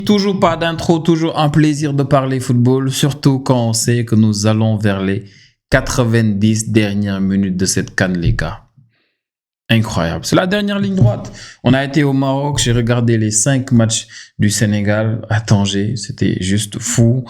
Toujours pas d'intro, toujours un plaisir de parler football, surtout quand on sait que nous allons vers les 90 dernières minutes de cette CAN, les gars. Incroyable. C'est la dernière ligne droite. On a été au Maroc, j'ai regardé les 5 matchs du Sénégal à Tanger. C'était juste fou.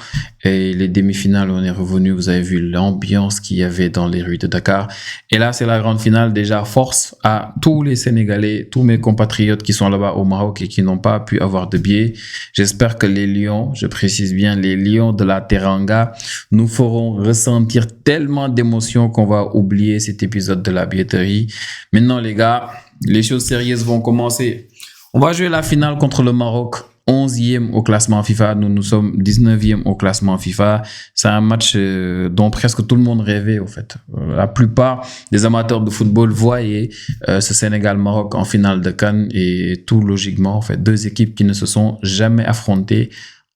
Et les demi-finales, on est revenu. Vous avez vu l'ambiance qu'il y avait dans les rues de Dakar. Et là, c'est la grande finale. Déjà, force à tous les Sénégalais, tous mes compatriotes qui sont là-bas au Maroc et qui n'ont pas pu avoir de billets. J'espère que les Lions, je précise bien, les Lions de la Teranga, nous feront ressentir tellement d'émotions qu'on va oublier cet épisode de la billetterie. Maintenant, les gars, les choses sérieuses vont commencer. On va jouer la finale contre le Maroc, 11e au classement FIFA. Nous sommes 19e au classement FIFA. C'est un match dont presque tout le monde rêvait, en fait. La plupart des amateurs de football voyaient ce Sénégal-Maroc en finale de CAN et tout logiquement, en fait, deux équipes qui ne se sont jamais affrontées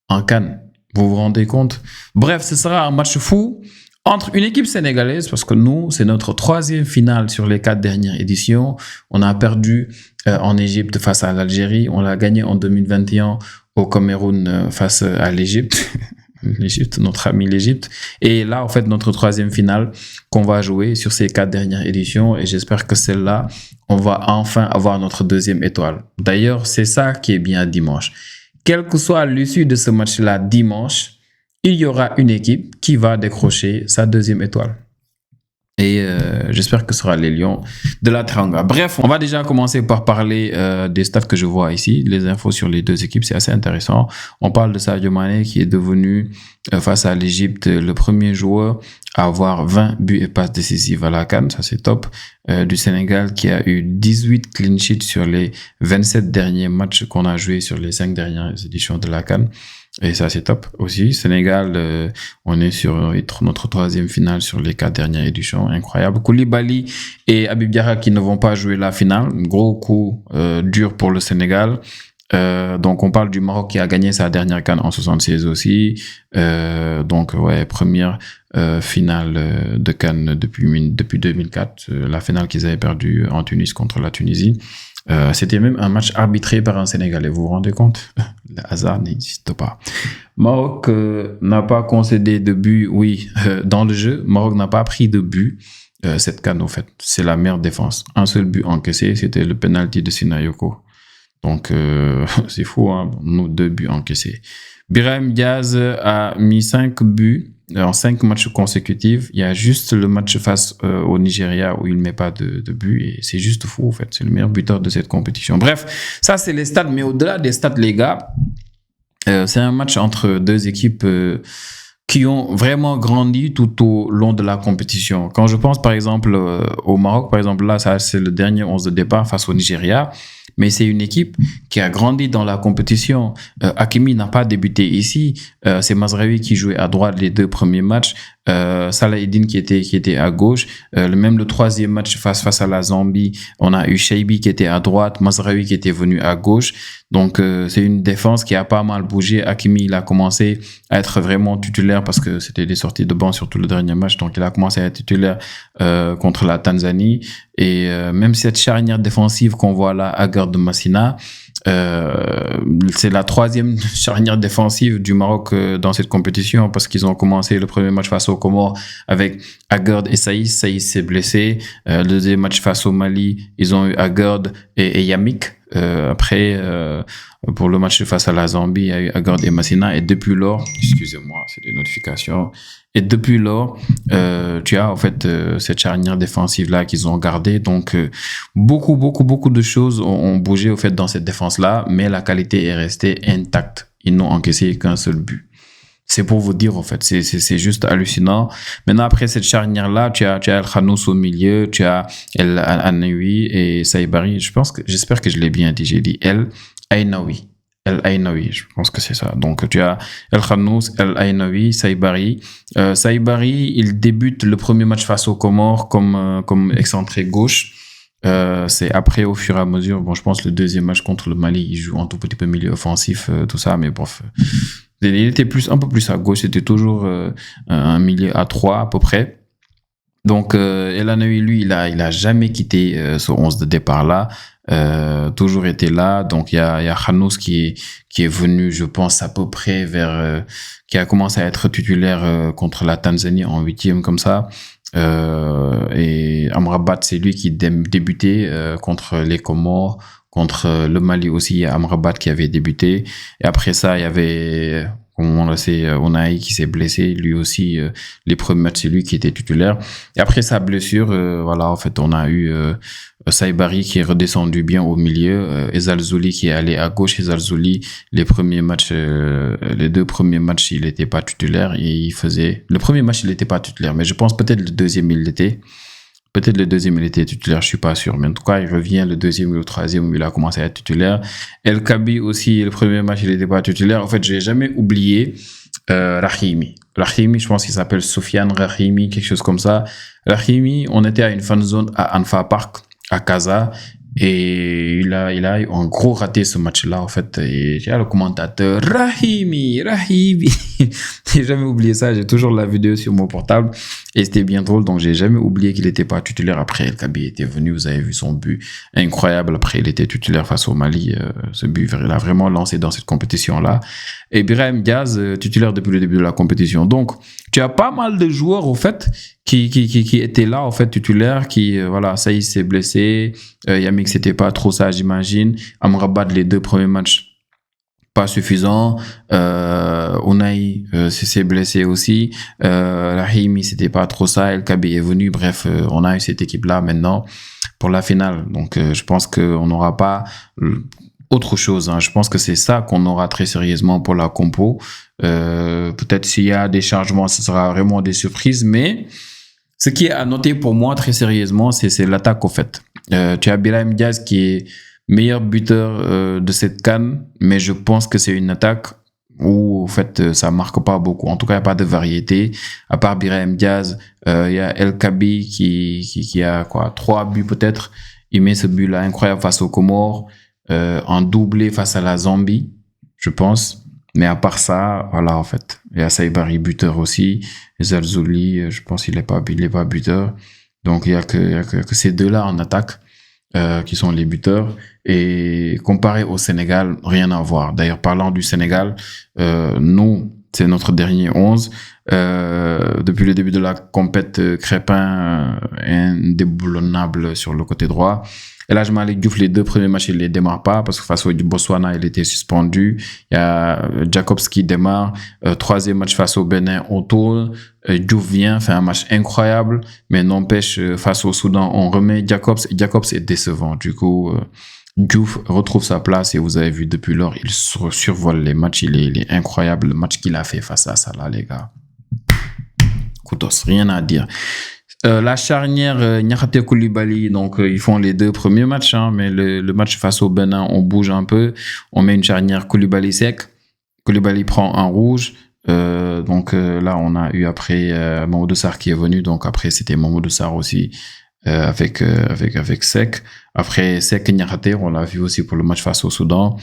en CAN. Vous vous rendez compte? Bref, ce sera un match fou entre une équipe sénégalaise, parce que nous, c'est notre 3e finale sur les 4 dernières éditions. On a perdu en Égypte face à l'Algérie. On l'a gagné en 2021 au Cameroun face à l'Égypte. L'Égypte, notre ami l'Égypte. Et là, en fait, notre 3e finale qu'on va jouer sur ces 4 dernières éditions. Et j'espère que celle-là, on va enfin avoir notre 2e étoile. D'ailleurs, c'est ça qui est bien dimanche. Quelle que soit l'issue de ce match-là dimanche, il y aura une équipe qui va décrocher sa 2e étoile. Et j'espère que ce sera les Lions de la Teranga. Bref, on va déjà commencer par parler des stats que je vois ici. Les infos sur les deux équipes, c'est assez intéressant. On parle de Sadio Mané qui est devenu, face à l'Égypte, le premier joueur à avoir 20 buts et passes décisives à la CAN. Ça, c'est top. Du Sénégal qui a eu 18 clean sheets sur les 27 derniers matchs qu'on a joués sur les 5 dernières éditions de la CAN. Et ça, c'est top aussi. Sénégal, on est sur notre 3e finale sur les 4 dernières éditions. Incroyable. Koulibaly et Habib Diarra qui ne vont pas jouer la finale. Gros coup dur pour le Sénégal. Donc, on parle du Maroc qui a gagné sa dernière CAN en 76 aussi. Donc, ouais, première finale de CAN depuis 2004. La finale qu'ils avaient perdue en Tunis contre la Tunisie. C'était même un match arbitré par un Sénégalais, vous vous rendez compte? Le hasard n'existe pas. Maroc n'a pas concédé de but, oui, dans le jeu. Maroc n'a pas pris de but cette CAN, au fait. C'est la meilleure défense. Un seul but encaissé, c'était le penalty de Sinayoko. Donc, c'est fou, hein? Nous, 2 buts encaissés. Brahim Diaz a mis 5 buts en 5 matchs consécutifs. Il y a juste le match face au Nigeria où il ne met pas de but et c'est juste fou, en fait. C'est le meilleur buteur de cette compétition. Bref, ça, c'est les stats. Mais au-delà des stats, les gars, c'est un match entre deux équipes qui ont vraiment grandi tout au long de la compétition. Quand je pense, par exemple, au Maroc, par exemple, là, ça, c'est le dernier 11 de départ face au Nigeria. Mais c'est une équipe qui a grandi dans la compétition. Hakimi n'a pas débuté ici. C'est Mazraoui qui jouait à droite les 2 premiers matchs. Salah Eddine qui était à gauche. Même le 3e match face à la Zambie, on a eu Cheibi qui était à droite, Mazraoui qui était venu à gauche. Donc c'est une défense qui a pas mal bougé. Hakimi, il a commencé à être vraiment titulaire parce que c'était des sorties de banc surtout le dernier match. Donc il a commencé à être titulaire contre la Tanzanie. Et même cette charnière défensive qu'on voit là, Aguerd de Massina, c'est la 3e charnière défensive du Maroc dans cette compétition parce qu'ils ont commencé le premier match face aux Comores avec Aguerd et Saïs. Saïs s'est blessé. Le deuxième match face au Mali, ils ont eu Aguerd et Yamik. Après, pour le match face à la Zambie, il y a eu Aguerd et Massina. Et depuis lors, excusez-moi, c'est des notifications. Et depuis lors, tu as en fait cette charnière défensive là qu'ils ont gardée. Donc beaucoup de choses ont bougé au fait dans cette défense là, mais la qualité est restée intacte. Ils n'ont encaissé qu'un seul but. C'est pour vous dire, en fait, c'est juste hallucinant. Maintenant, après cette charnière-là, tu as El Khanous au milieu, tu as El Ainaoui et Saïbari. J'espère que je l'ai bien dit. J'ai dit El Ainaoui. El Ainaoui, je pense que c'est ça. Donc, tu as El Khanous, El Ainaoui, Saïbari. Saïbari, il débute le premier match face aux Comores comme excentré gauche. C'est après, au fur et à mesure, bon, je pense le 2e match contre le Mali, il joue un tout petit peu milieu offensif, tout ça, mais bref. Il était un peu plus à gauche, c'était toujours un milieu à 3 à peu près. Donc, El Ainaoui, lui, il a jamais quitté ce 11 de départ-là. toujours été là. Donc il y a Khanous qui est venu, je pense à peu près qui a commencé à être titulaire contre la Tanzanie en 8e comme ça. Et Amrabat, c'est lui qui débutait contre les Comores, contre le Mali aussi. Il y a Amrabat qui avait débuté. Et après ça, il y avait, comme on le sait, Onaï qui s'est blessé. Lui aussi, les premiers matchs, c'est lui qui était titulaire. Et après sa blessure, voilà, en fait, on a eu Saibari qui est redescendu bien au milieu, Ezal Zouli qui est allé à gauche. Ezal Zouli, les deux premiers matchs, il n'était pas titulaire et le premier match, il n'était pas titulaire, mais je pense peut-être le deuxième, il l'était. Peut-être le deuxième, il était titulaire, je suis pas sûr. Mais en tout cas, il revient le deuxième ou le troisième où il a commencé à être titulaire. El Kabi aussi, le premier match, il n'était pas titulaire. En fait, j'ai jamais oublié Rahimi. Rahimi, je pense qu'il s'appelle Sofiane Rahimi, quelque chose comme ça. Rahimi, on était à une fan zone à Anfa Park, à Casa. Et il a eu un gros raté ce match-là, en fait. Et j'ai le commentateur, Rahimi. J'ai jamais oublié ça. J'ai toujours la vidéo sur mon portable. Et c'était bien drôle. Donc, j'ai jamais oublié qu'il n'était pas titulaire. Après, El Kabi était venu. Vous avez vu son but incroyable. Après, il était titulaire face au Mali. Ce but, il a vraiment lancé dans cette compétition-là. Et Brahim Diaz, titulaire depuis le début de la compétition. Donc, tu as pas mal de joueurs, au fait, qui étaient là, en fait, titulaires, voilà, Saïs s'est blessé, Yamik, c'était pas trop ça, j'imagine. Amrabat, les 2 premiers matchs, pas suffisant. Onaï s'est blessé aussi. Rahimi, c'était pas trop ça. El Kabi est venu. Bref, on a eu cette équipe-là maintenant pour la finale. Donc, je pense qu'on n'aura pas autre chose. Je pense que c'est ça qu'on aura très sérieusement pour la compo. Peut-être s'il y a des changements, ce sera vraiment des surprises. Mais ce qui est à noter pour moi très sérieusement, c'est l'attaque au fait. Tu as Brahim Diaz qui est meilleur buteur de cette CAN, mais je pense que c'est une attaque où en fait ça marque pas beaucoup. En tout cas, il n'y a pas de variété. À part Brahim Diaz, il y a El Kabi qui a 3 buts peut-être. Il met ce but-là incroyable face aux Comores, en doublé face à la Zambie, je pense. Mais à part ça, voilà, en fait. Il y a Saibari buteur aussi. Zalzouli, je pense qu'il est pas buteur. Donc, il y a que ces deux-là en attaque, qui sont les buteurs. Et comparé au Sénégal, rien à voir. D'ailleurs, parlant du Sénégal, nous, c'est notre dernier 11. Depuis le début de la compète, Crépin indéboulonnable sur le côté droit. El Hadji Malick Diouf, les 2 premiers matchs, il les démarre pas parce que face au Botswana, il était suspendu. Il y a Jacobs qui démarre. 3e match face au Bénin, on tourne. Diouf vient, fait un match incroyable, mais n'empêche, face au Soudan, on remet Jacobs. Et Jacobs est décevant. Du coup, Diouf retrouve sa place et vous avez vu depuis lors, il survole les matchs. Il est incroyable, le match qu'il a fait face à ça, là, les gars. Koutos, rien à dire. La charnière Niakhaté Koulibaly, donc ils font les 2 premiers matchs, mais le match face au Bénin, on bouge un peu, on met une charnière Koulibaly sec, Koulibaly prend un rouge, donc là on a eu après Mamadou Sarr qui est venu, donc après c'était Mamadou Sarr aussi avec Sek. Après Sek et Niakhaté, on l'a vu aussi pour le match face au Soudan.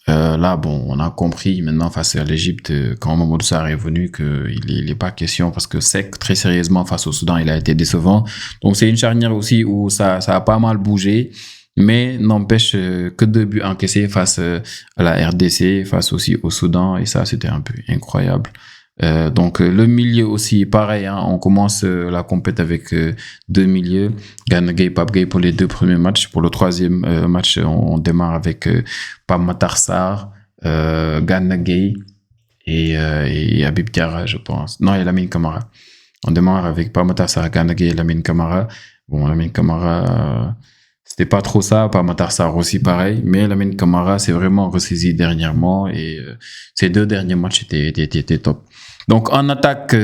Là, bon, on a compris maintenant face à l'Égypte, quand Mamadou Sarr est venu, qu'il est pas question parce que Sek, très sérieusement, face au Soudan, il a été décevant. Donc, c'est une charnière aussi où ça a pas mal bougé, mais n'empêche que 2 buts encaissés face à la RDC, face aussi au Soudan, et ça, c'était un peu incroyable. Donc le milieu aussi pareil, on commence la compète avec 2 milieux, Gana Gueye, Pape Gueye pour les 2 premiers matchs. Pour le 3e match, on démarre avec Pape Matar Sarr, Gana Gueye et Habib Diarra, je pense. Non, et Lamine Camara. On démarre avec Pape Matar Sarr, Gana Gueye et Lamine Camara. Bon, Lamine Camara, c'était pas trop ça. Pape Matar Sarr aussi pareil, mais Lamine Camara s'est vraiment ressaisi dernièrement et ces 2 derniers matchs étaient top. Donc en attaque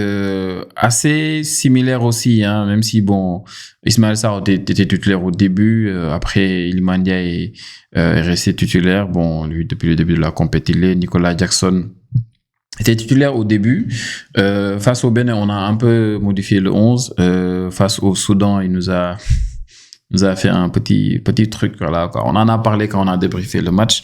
assez similaire aussi, même si bon, Ismaël Sarr était titulaire au début, après Iliman Ndiaye est resté titulaire. Bon, lui depuis le début de la compétition, Nicolas Jackson était titulaire au début. Face au Bénin, on a un peu modifié le 11. Face au Soudan, il nous a fait un petit truc, voilà, quoi. On en a parlé quand on a débriefé le match.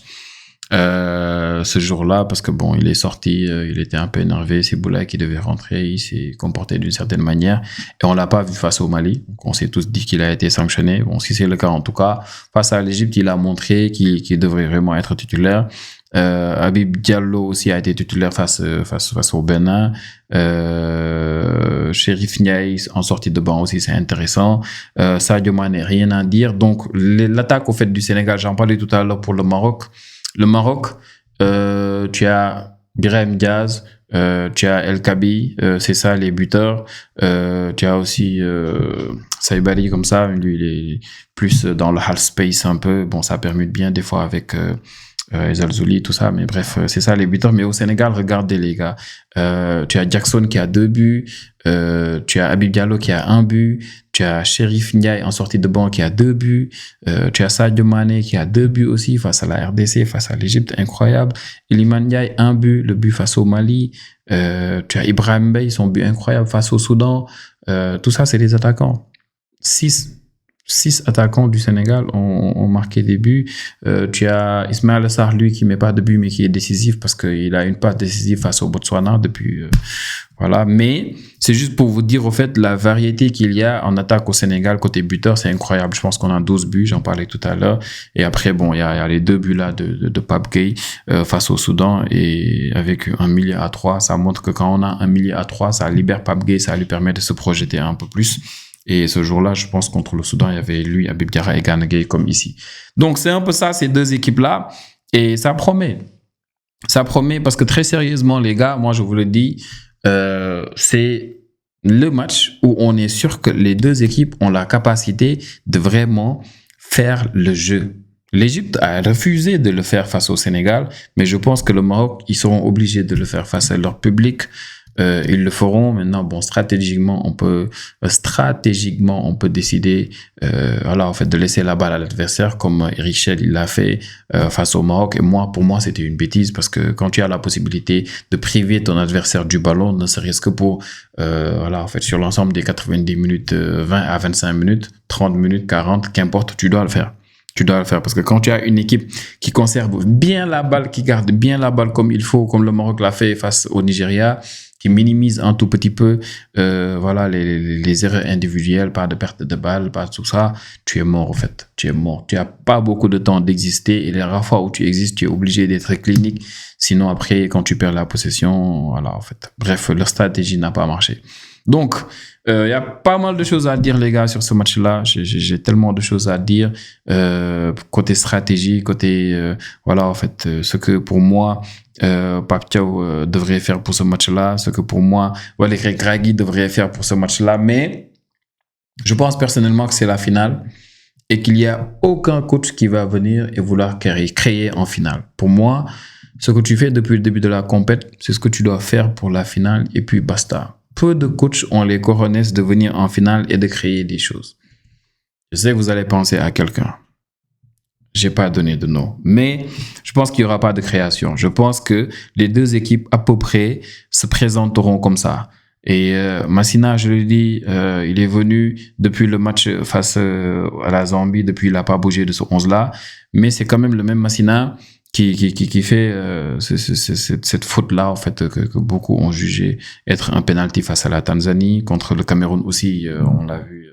ce jour-là, parce que bon, il est sorti, il était un peu énervé, c'est Boulaye qui devait rentrer, il s'est comporté d'une certaine manière, et on l'a pas vu face au Mali. Donc on s'est tous dit qu'il a été sanctionné. Bon, si c'est le cas, en tout cas, face à l'Égypte, il a montré qu'il devrait vraiment être titulaire. Habib Diallo aussi a été titulaire face au Bénin. Chérif Ndiaye en sortie de banc aussi, c'est intéressant. Sadio Mané, rien à dire. Donc l'attaque au fait du Sénégal, j'en parlais tout à l'heure pour le Maroc. Le Maroc, tu as Brahim Diaz, tu as El Kabi, c'est ça les buteurs. Tu as aussi Saïbali comme ça, lui il est plus dans le half space un peu. Bon, ça permute bien des fois avec Ezalzouli, tout ça, mais bref, c'est ça les buteurs. Mais au Sénégal, regardez les gars, tu as Jackson qui a 2 buts, tu as Habib Diallo qui a 1 but, tu as Chérif Ndiaye en sortie de banc qui a 2 buts, tu as Sadio Mané qui a 2 buts aussi face à la RDC, face à l'Égypte, incroyable. Iliman Ndiaye 1 but, le but face au Mali. Tu as Ibrahim Bey, son but incroyable face au Soudan. Tout ça, c'est des attaquants. 6 attaquants du Sénégal ont marqué des buts. Tu as Ismaël Sarr, lui, qui met pas de but, mais qui est décisif parce qu'il a une passe décisive face au Botswana depuis, voilà. Mais c'est juste pour vous dire, au fait, la variété qu'il y a en attaque au Sénégal côté buteur, c'est incroyable. Je pense qu'on a 12 buts, j'en parlais tout à l'heure. Et après, bon, il y a les 2 buts là de Pape Gueye, face au Soudan, et avec un milieu à 3, ça montre que quand on a un milieu à 3, ça libère Pape Gueye, ça lui permet de se projeter un peu plus. Et ce jour-là, je pense, contre le Soudan, il y avait lui, Habib Diarra et Gana Gueye comme ici. Donc, c'est un peu ça, ces 2 équipes-là. Et ça promet. Ça promet parce que très sérieusement, les gars, moi, je vous le dis, c'est le match où on est sûr que les 2 équipes ont la capacité de vraiment faire le jeu. L'Égypte a refusé de le faire face au Sénégal, mais je pense que le Maroc, ils seront obligés de le faire face à leur public. Ils le feront. Maintenant, bon, stratégiquement, on peut décider, voilà, en fait, de laisser la balle à l'adversaire, comme Eric Chell, il l'a fait face au Maroc. Et pour moi, c'était une bêtise parce que quand tu as la possibilité de priver ton adversaire du ballon, ne serait-ce que pour, voilà, en fait, sur l'ensemble des 90 minutes, 20 à 25 minutes, 30 minutes, 40, qu'importe, tu dois le faire. Tu dois le faire parce que quand tu as une équipe qui conserve bien la balle, qui garde bien la balle comme il faut, comme le Maroc l'a fait face au Nigeria, qui minimise un tout petit peu, voilà, les erreurs individuelles, pas de perte de balle, pas tout ça, tu es mort, en fait. Tu es mort. Tu n'as pas beaucoup de temps d'exister et les rares fois où tu existes, tu es obligé d'être clinique. Sinon, après, quand tu perds la possession, voilà, en fait. Bref, leur stratégie n'a pas marché. Donc, il y a pas mal de choses à dire, les gars, sur ce match-là. J'ai tellement de choses à dire, côté stratégie, côté, voilà, en fait, ce que pour moi, Pape Thiaw devrait faire pour ce match-là, ce que pour moi, Walid Regragui devrait faire pour ce match-là. Mais je pense personnellement que c'est la finale et qu'il n'y a aucun coach qui va venir et vouloir créer en finale. Pour moi, ce que tu fais depuis le début de la compète, c'est ce que tu dois faire pour la finale et puis basta. Peu de coachs ont les cojones de venir en finale et de créer des choses. Je sais que vous allez penser à quelqu'un. J'ai pas donné de nom. Mais je pense qu'il y aura pas de création. Je pense que les 2 équipes à peu près se présenteront comme ça. Et Massina, je le dis, il est venu depuis le match face à la Zambie, depuis il n'a pas bougé de ce 11-là. Mais c'est quand même le même Massina qui fait cette faute-là, en fait, que beaucoup ont jugé être un penalty face à la Tanzanie. Contre le Cameroun aussi, on l'a vu,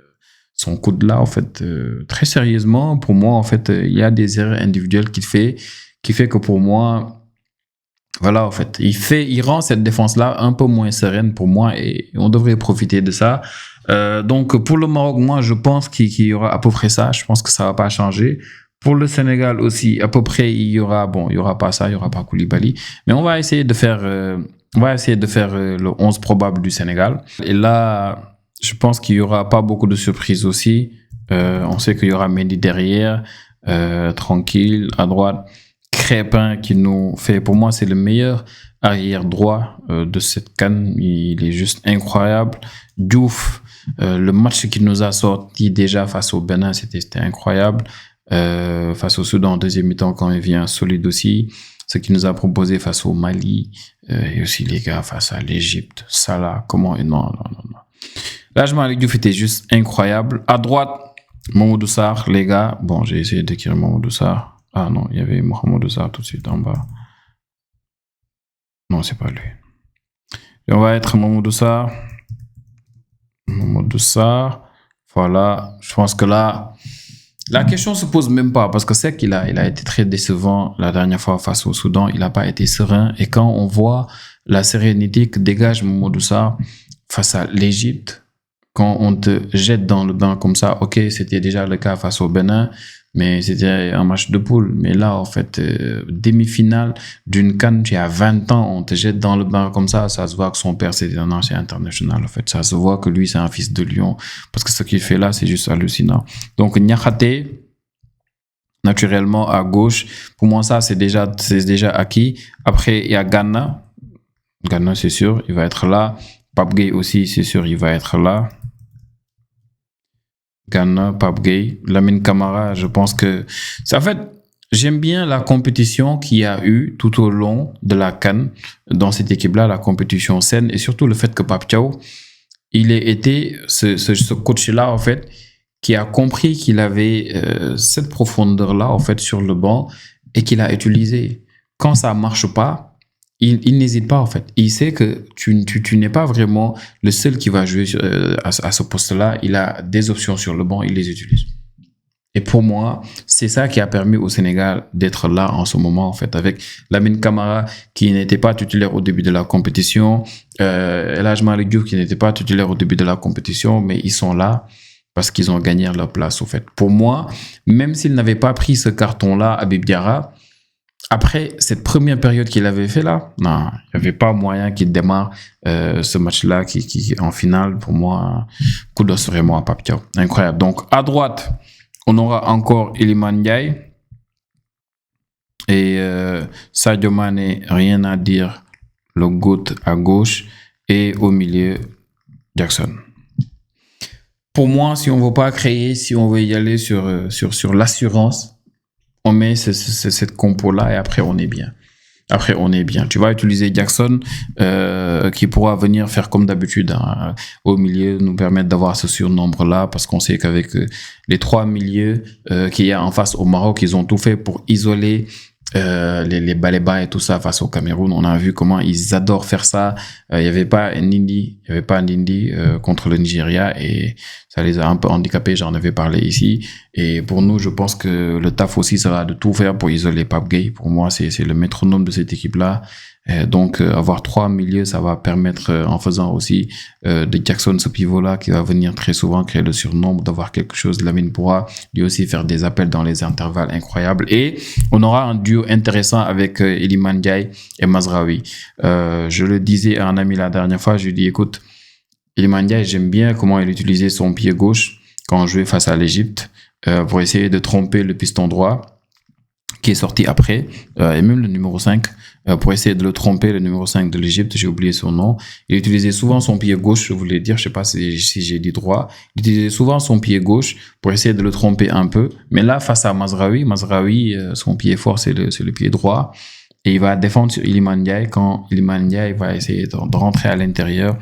son coup de là, en fait, très sérieusement, pour moi, en fait, il y a des erreurs individuelles qui fait que pour moi, voilà, en fait, il rend cette défense-là un peu moins sereine pour moi et on devrait profiter de ça. Donc, pour le Maroc, moi, je pense qu'il y aura à peu près ça. Je pense que ça va pas changer. Pour le Sénégal aussi, à peu près, il y aura pas ça, il y aura pas Koulibaly. Mais on va essayer de faire le 11 probable du Sénégal. Et là, je pense qu'il y aura pas beaucoup de surprises aussi. On sait qu'il y aura Mendy derrière, tranquille, à droite. Crépin qui nous fait, pour moi, c'est le meilleur arrière droit de cette CAN. Il est juste incroyable. Diouf, le match qu'il nous a sorti déjà face au Bénin, c'était incroyable. Face au Soudan en deuxième mi-temps quand il vient solide aussi. Ce qu'il nous a proposé face au Mali et aussi les gars face à l'Égypte. Salah, comment non. Là, je Malick Diouf était juste incroyable. À droite, Mamadou Sarr, les gars. Bon, j'ai essayé d'écrire Mamadou Sarr. Ah non, il y avait Mohamed Sarr tout de suite en bas. Non, c'est pas lui. Et on va être Mohamed Sarr. Mohamed Sarr. Voilà, je pense que là, la question se pose même pas parce que c'est qu'il a été très décevant la dernière fois face au Soudan. Il n'a pas été serein. Et quand on voit la sérénité que dégage Mohamed Sarr face à l'Égypte, quand on te jette dans le bain comme ça, ok, c'était déjà le cas face au Bénin, mais c'était un match de poule. Mais là, en fait, demi-finale d'une CAN, tu as 20 ans, on te jette dans le bain comme ça se voit que son père, c'est un ancien international, en fait. Ça se voit que lui, c'est un fils de lion. Parce que ce qu'il fait là, c'est juste hallucinant. Donc, Niakhaté, naturellement, à gauche, pour moi, ça, c'est déjà acquis. Après, il y a Ghana. Ghana, c'est sûr, il va être là. Pape Gueye aussi, c'est sûr, il va être là. Ghana, Pape Gueye, Lamine Camara, je pense que... En fait, j'aime bien la compétition qu'il y a eu tout au long de la CAN dans cette équipe-là, la compétition saine, et surtout le fait que Pape Thiaw, il ait été ce coach-là, en fait, qui a compris qu'il avait cette profondeur-là, en fait, sur le banc, et qu'il a utilisé. Quand ça ne marche pas, il n'hésite pas, en fait. Il sait que tu n'es pas vraiment le seul qui va jouer à ce poste-là. Il a des options sur le banc, il les utilise. Et pour moi, c'est ça qui a permis au Sénégal d'être là en ce moment, en fait, avec Lamine Camara qui n'était pas titulaire au début de la compétition, El Hadj Malick Diouf qui n'était pas titulaire au début de la compétition, mais ils sont là parce qu'ils ont gagné leur place, au fait. Pour moi, même s'ils n'avaient pas pris ce carton-là, Habib Diarra, après cette première période qu'il avait fait là, non, il n'y avait pas moyen qu'il démarre ce match-là qui en finale. Pour moi, coup d'os vraiment à Pape Thiaw. Incroyable. Donc, à droite, on aura encore Iliman Ndiaye. Et Sadio Mané, rien à dire. Le GOAT à gauche. Et au milieu, Jackson. Pour moi, si on ne veut pas créer, si on veut y aller sur l'assurance, on met cette compo-là et après, on est bien. Après, on est bien. Tu vas utiliser Jackson qui pourra venir faire comme d'habitude hein, au milieu, nous permettre d'avoir ce surnombre-là parce qu'on sait qu'avec les 3 milieux qu'il y a en face au Maroc, ils ont tout fait pour isoler les Baléba et tout ça face au Cameroun. On a vu comment ils adorent faire ça. Il n'y avait pas Ndindi contre le Nigeria et ça les a un peu handicapés. J'en avais parlé ici. Et pour nous, je pense que le taf aussi sera de tout faire pour isoler Pape Gueye. Pour moi, c'est le métronome de cette équipe-là. Donc, avoir 3 milieux, ça va permettre, en faisant aussi de Jackson ce pivot-là qui va venir très souvent créer le surnombre, d'avoir quelque chose. Lamine pourra lui aussi faire des appels dans les intervalles incroyables. Et on aura un duo intéressant avec Iliman Ndiaye et Mazraoui. Je le disais à un ami la dernière fois, je lui ai dit, écoute, Iliman Ndiaye, j'aime bien comment il utilisait son pied gauche quand on jouait face à l'Égypte pour essayer de tromper le piston droit qui est sorti après, et même le numéro 5, pour essayer de le tromper, le numéro 5 de l'Égypte, j'ai oublié son nom. Il utilisait souvent son pied gauche, je voulais dire, je sais pas si j'ai dit droit, il utilisait souvent son pied gauche pour essayer de le tromper un peu. Mais là, face à Mazraoui, son pied fort, c'est le pied droit. Et il va défendre sur Iliman Ndiaye quand Iliman Ndiaye va essayer de rentrer à l'intérieur.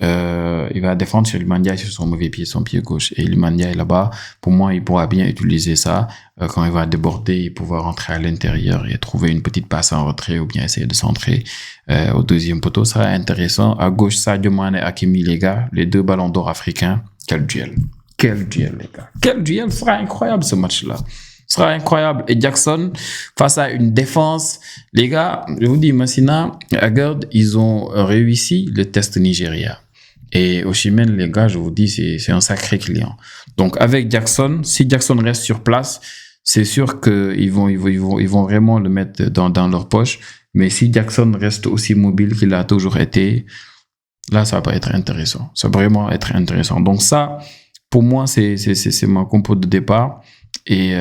Il va défendre sur Iliman Ndiaye sur son mauvais pied, son pied gauche. Et Iliman Ndiaye là-bas, pour moi, il pourra bien utiliser ça quand il va déborder, il pourra rentrer à l'intérieur et trouver une petite passe en retrait ou bien essayer de centrer au deuxième poteau. Ça sera intéressant. À gauche, Sadio Mané, Hakimi, les gars, les 2 ballons d'or africains. Quel duel. Quel duel, les gars. Quel duel. Ce sera incroyable, ce match-là. Ce sera incroyable. Et Jackson, face à une défense, les gars, je vous dis, Massina, Agard, ils ont réussi le test Nigeria. Et Osimhen, les gars, je vous dis, c'est un sacré client. Donc, avec Jackson, si Jackson reste sur place, c'est sûr qu'ils vont vraiment le mettre dans leur poche. Mais si Jackson reste aussi mobile qu'il a toujours été, là, ça va être intéressant. Ça va vraiment être intéressant. Donc ça, pour moi, c'est ma compo de départ. Et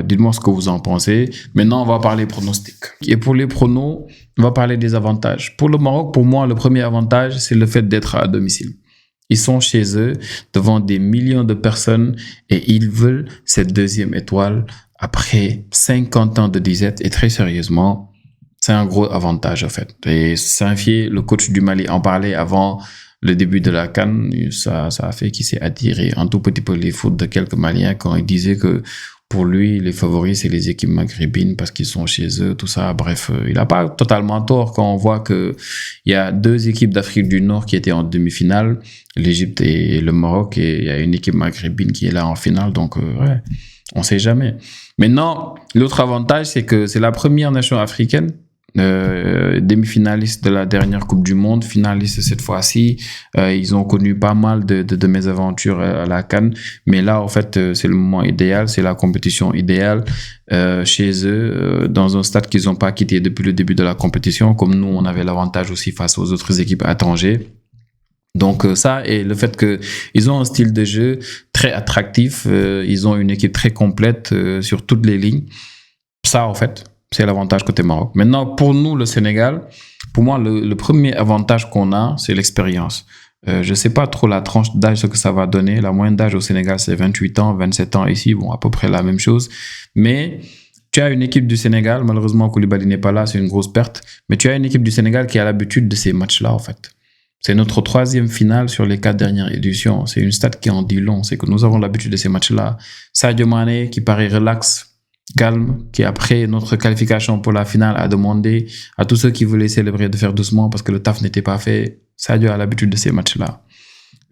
dites-moi ce que vous en pensez. Maintenant, on va parler pronostics. Et pour les pronos, on va parler des avantages. Pour le Maroc, pour moi, le premier avantage, c'est le fait d'être à domicile. Ils sont chez eux, devant des millions de personnes, et ils veulent cette 2e étoile après 50 ans de disette. Et très sérieusement, c'est un gros avantage, en fait. Et Saint-Fier, le coach du Mali, en parlait avant le début de la CAN, ça a fait qu'il s'est attiré un tout petit peu les fautes de quelques Maliens quand il disait que Pour lui, les favoris, c'est les équipes maghrébines parce qu'ils sont chez eux, tout ça. Bref, il n'a pas totalement tort quand on voit que il y a deux équipes d'Afrique du Nord qui étaient en demi-finale, l'Égypte et le Maroc, et il y a une équipe maghrébine qui est là en finale. Donc, ouais, on sait jamais. Maintenant, l'autre avantage, c'est que c'est la première nation africaine demi-finaliste de la dernière Coupe du Monde, finaliste cette fois-ci. Ils ont connu pas mal de mésaventures à la CAN, mais là, en fait, c'est le moment idéal, c'est la compétition idéale chez eux, dans un stade qu'ils n'ont pas quitté depuis le début de la compétition, comme nous, on avait l'avantage aussi face aux autres équipes à Tanger. Donc ça, et le fait qu'ils ont un style de jeu très attractif, ils ont une équipe très complète sur toutes les lignes. Ça, en fait, c'est l'avantage côté Maroc. Maintenant, pour nous, le Sénégal, pour moi, le premier avantage qu'on a, c'est l'expérience. Je ne sais pas trop la tranche d'âge, ce que ça va donner. La moyenne d'âge au Sénégal, c'est 28 ans, 27 ans ici. Bon, à peu près la même chose. Mais tu as une équipe du Sénégal, malheureusement, Koulibaly n'est pas là, c'est une grosse perte. Mais tu as une équipe du Sénégal qui a l'habitude de ces matchs-là, en fait. C'est notre 3e finale sur les 4 dernières éditions. C'est une stat qui en dit long. C'est que nous avons l'habitude de ces matchs-là. Sadio Mané, qui paraît relax, calme, qui après notre qualification pour la finale a demandé à tous ceux qui voulaient célébrer de faire doucement parce que le taf n'était pas fait. Sadio a l'habitude de ces matchs-là.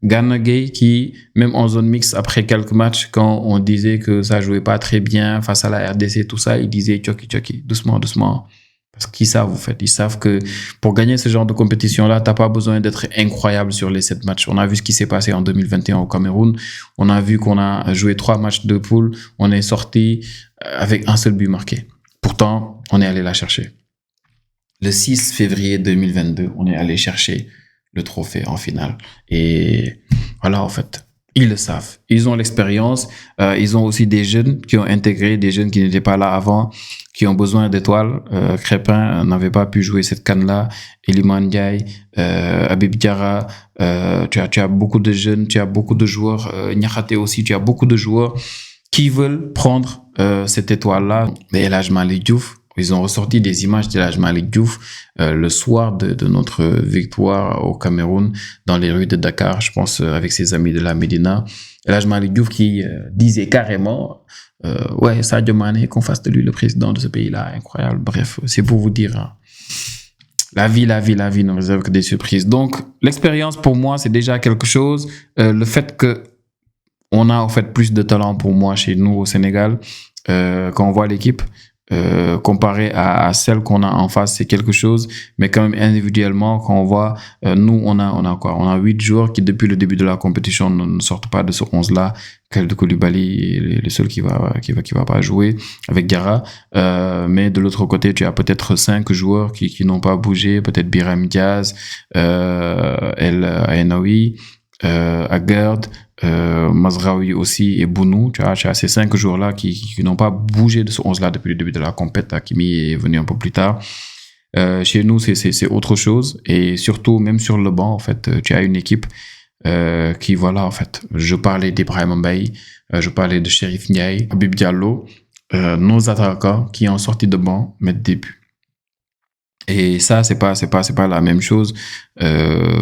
Gana Gueye qui, même en zone mixte, après quelques matchs, quand on disait que ça jouait pas très bien face à la RDC, tout ça, il disait tchoki, doucement, doucement. Parce qu'ils savent, en fait. Ils savent que pour gagner ce genre de compétition-là, t'as pas besoin d'être incroyable sur les 7 matchs. On a vu ce qui s'est passé en 2021 au Cameroun. On a vu qu'on a joué 3 matchs de poule. On est sorti avec un seul but marqué. Pourtant, on est allé la chercher. Le 6 février 2022, on est allé chercher le trophée en finale. Et voilà, en fait. Ils le savent. Ils ont l'expérience. Ils ont aussi des jeunes qui ont intégré, des jeunes qui n'étaient pas là avant, qui ont besoin d'étoiles. Crépin n'avait pas pu jouer cette CAN-là. Iliman Ndiaye, Habib Diarra. Tu as beaucoup de jeunes, tu as beaucoup de joueurs. Niakhaté aussi, tu as beaucoup de joueurs qui veulent prendre cette étoile-là. Mais El Hadj Malick Diouf, ils ont ressorti des images d'El Hadj Malick Diouf le soir de notre victoire au Cameroun dans les rues de Dakar, je pense, avec ses amis de la Médina. El Hadj Malick Diouf qui disait carrément ouais, Sadio Mané, qu'on fasse de lui le président de ce pays-là, incroyable. Bref, c'est pour vous dire, hein. La vie ne réserve que des surprises. Donc, l'expérience pour moi, c'est déjà quelque chose. Le fait que on a en fait plus de talent pour moi chez nous au Sénégal, quand on voit l'équipe, comparé à celle qu'on a en face, c'est quelque chose, mais quand même individuellement, quand on voit, nous, on a quoi? On a 8 joueurs qui, depuis le début de la compétition, ne sortent pas de ce 11-là. Kalidou Koulibaly est le seul qui va pas jouer avec Diarra. Mais de l'autre côté, tu as peut-être 5 joueurs qui n'ont pas bougé, peut-être Birame Diaz, El Ainaoui, Agard, Mazraoui aussi et Bounou. Tu as ces 5 joueurs-là qui n'ont pas bougé de ce 11-là depuis le début de la compète. Hakimi est venu un peu plus tard. Chez nous, c'est autre chose. Et surtout, même sur le banc, en fait, tu as une équipe qui, voilà, en fait, je parlais d'Ibrahima Mbaye, je parlais de Chérif Ndiaye, Habib Diallo, nos attaquants qui en sortie de banc mettent des buts. Et ça, c'est pas la même chose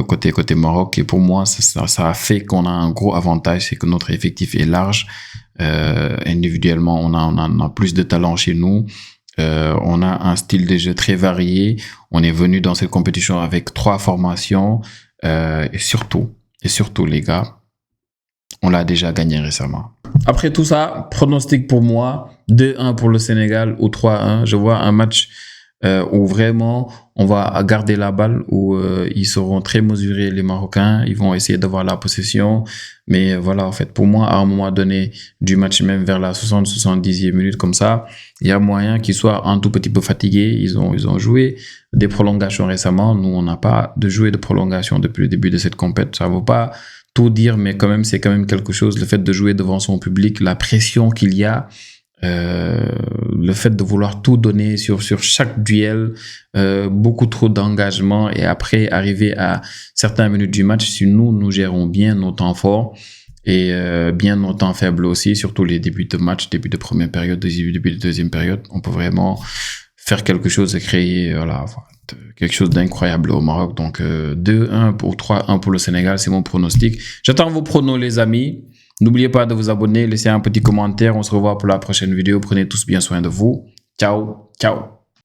côté Maroc. Et pour moi, ça a fait qu'on a un gros avantage, c'est que notre effectif est large. Individuellement, on a plus de talent chez nous. On a un style de jeu très varié. On est venu dans cette compétition avec 3 formations. Et surtout, les gars, on l'a déjà gagné récemment. Après tout ça, pronostic pour moi, 2-1 pour le Sénégal ou 3-1. Je vois un match où vraiment on va garder la balle, où ils seront très mesurés, les Marocains, ils vont essayer d'avoir la possession, mais voilà, en fait, pour moi, à un moment donné du match, même vers la 60-70e minute comme ça, il y a moyen qu'ils soient un tout petit peu fatigués. Ils ont joué des prolongations récemment, nous on n'a pas de jouer de prolongation depuis le début de cette compète. Ça vaut pas tout dire, mais quand même, c'est quand même quelque chose, le fait de jouer devant son public, la pression qu'il y a, le fait de vouloir tout donner sur chaque duel, beaucoup trop d'engagement, et après arriver à certaines minutes du match, si nous gérons bien nos temps forts et bien nos temps faibles aussi, surtout les débuts de match, début de première période, début de deuxième période, on peut vraiment faire quelque chose et créer quelque chose d'incroyable au Maroc. Donc 2-1 ou 3-1 pour le Sénégal, c'est mon pronostic. J'attends vos pronos, les amis. N'oubliez pas de vous abonner, laissez un petit commentaire. On se revoit pour la prochaine vidéo. Prenez tous bien soin de vous. Ciao, ciao.